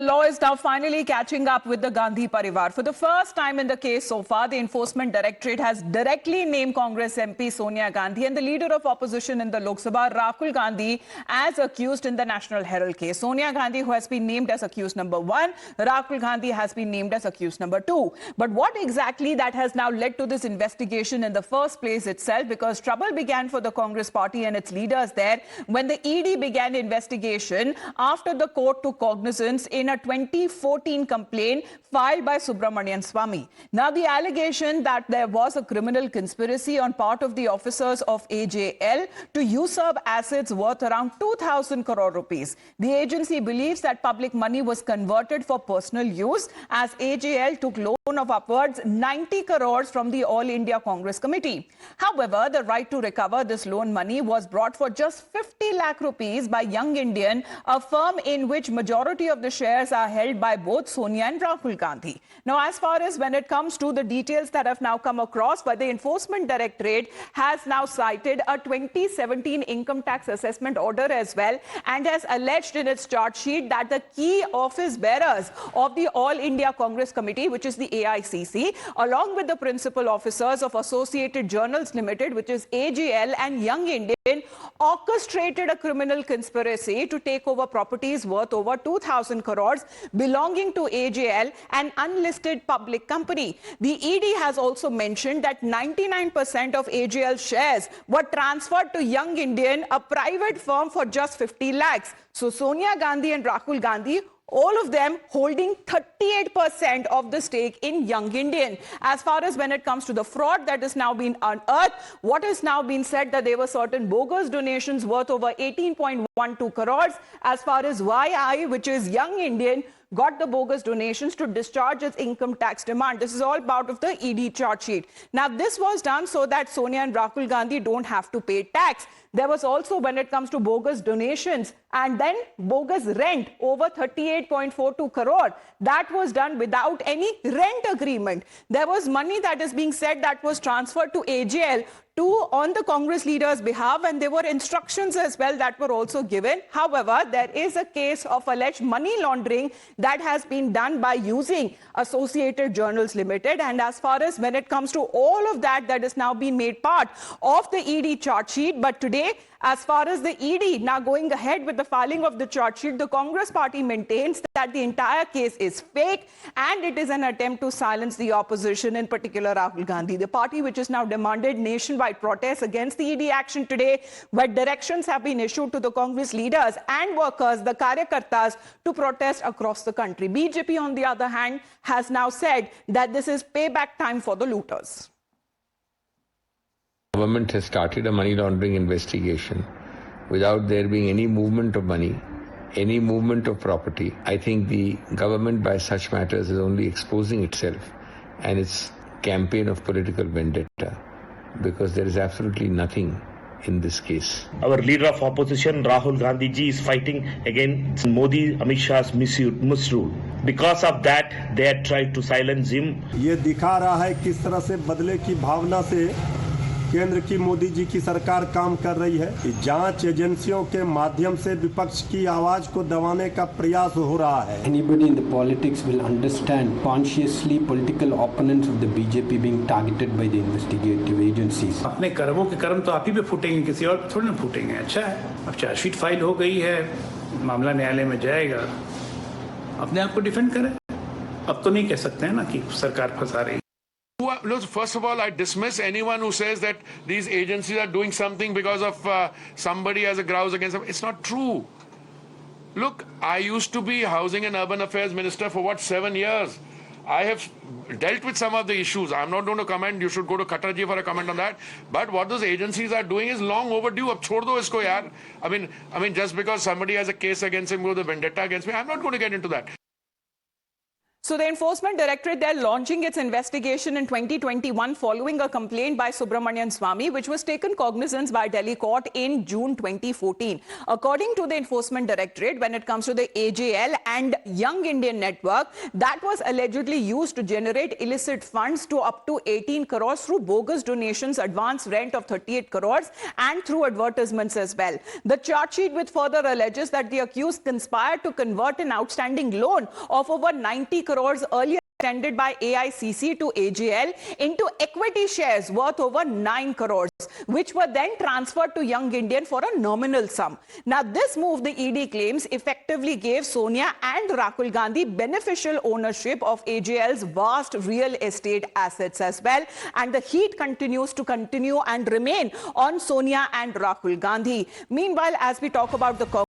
law is now finally catching up with the Gandhi Parivar. For the first time in the case so far, the Enforcement Directorate has directly named Congress MP Sonia Gandhi and the leader of opposition in the Lok Sabha, Rahul Gandhi, as accused in the National Herald case. Sonia Gandhi, who has been named as accused number 1, Rahul Gandhi has been named as accused number 2. But what exactly that has now led to this investigation in the first place itself? Because trouble began for the Congress party and its leaders there when the ED began investigation after the court took cognizance in a 2014 complaint filed by Subramanian Swamy. Now, the allegation that there was a criminal conspiracy on part of the officers of AJL to usurp assets worth around 2,000 crore rupees. The agency believes that public money was converted for personal use as AJL took loan of upwards 90 crores from the All India Congress Committee. However, the right to recover this loan money was brought for just 50 lakh rupees by Young Indian, a firm in which majority of the shares are held by both Sonia and Rahul Gandhi. Now, as far as when it comes to the details that have now come across, but the Enforcement Directorate has now cited a 2017 income tax assessment order as well and has alleged in its charge sheet that the key office bearers of the All India Congress Committee, which is the AICC, along with the principal officers of Associated Journals Limited, which is AJL, and Young Indian, orchestrated a criminal conspiracy to take over properties worth over 2,000 crores belonging to AJL, an unlisted public company. The ED has also mentioned that 99% of AJL shares were transferred to Young Indian, a private firm, for just 50 lakhs. So Sonia Gandhi and Rahul Gandhi, all of them holding 38% of the stake in Young Indian. As far as when it comes to the fraud that has now been unearthed, what has now been said that there were certain bogus donations worth over 18.12 crores as far as YI, which is Young Indian, got the bogus donations to discharge its income tax demand. This is all part of the ED charge sheet. Now, this was done so that Sonia and Rahul Gandhi don't have to pay tax. There was also, when it comes to bogus donations and then bogus rent over 38.42 crore, that was done without any rent agreement. There was money that is being said that was transferred to AJL on the Congress leader's behalf, and there were instructions as well that were also given. However, there is a case of alleged money laundering that has been done by using Associated Journals Limited. And as far as when it comes to all of that, that is now being made part of the ED charge sheet. But today, as far as the ED now going ahead with the filing of the charge sheet, the Congress party maintains that the entire case is fake and it is an attempt to silence the opposition, in particular Rahul Gandhi. The party, which has now demanded nationwide protests against the ED action today, where directions have been issued to the Congress leaders and workers, the Karyakartas, to protest across the country. BJP, on the other hand, has now said that this is payback time for the looters. The government has started a money laundering investigation without there being any movement of money, any movement of property. I think the government by such matters is only exposing itself and its campaign of political vendetta, because there is absolutely nothing in this case. Our leader of opposition, Rahul Gandhi ji, is fighting against Modi, Amit Shah's misrule. Because of that, they had tried to silence him. ये दिखा रहा है किस तरह से बदले की भावना से केंद्र की मोदी जी की सरकार काम कर रही है। जांच एजेंसियों के माध्यम से विपक्ष की आवाज को दबाने का प्रयास हो रहा है। Anybody in the politics will understand consciously political opponents of the BJP being targeted by the investigative agencies. अपने कर्मों के कर्म तो आप ही पे फूटेंगे, किसी और पे थोड़ी ना फूटेंगे। अच्छा है, अब चार्जशीट फाइल हो गई है, मामला न्यायालय में जाएगा, अपने आप को डिफेंड करें। अब तो नहीं कह सकते हैं ना कि सरकार फंसा रही है। Look, first of all, I dismiss anyone who says that these agencies are doing something because of somebody has a grouse against them. It's not true. Look, I used to be Housing and Urban Affairs Minister for 7 years. I have dealt with some of the issues. I'm not going to comment. You should go to Khattar ji for a comment on that. But what those agencies are doing is long overdue. Ab chhod do isko yaar. I mean, just because somebody has a case against him with a vendetta against me, I'm not going to get into that. So the Enforcement Directorate, they're launching its investigation in 2021 following a complaint by Subramanian Swamy, which was taken cognizance by Delhi court in June 2014. According to the Enforcement Directorate, when it comes to the AJL and Young Indian Network, that was allegedly used to generate illicit funds to up to 18 crores through bogus donations, advance rent of 38 crores, and through advertisements as well. The charge sheet with further alleges that the accused conspired to convert an outstanding loan of over 90 crores earlier extended by AICC to AJL into equity shares worth over 9 crores, which were then transferred to Young Indian for a nominal sum. Now, this move, the ED claims, effectively gave Sonia and Rahul Gandhi beneficial ownership of AJL's vast real estate assets as well. And the heat continues to remain on Sonia and Rahul Gandhi. Meanwhile, as we talk about the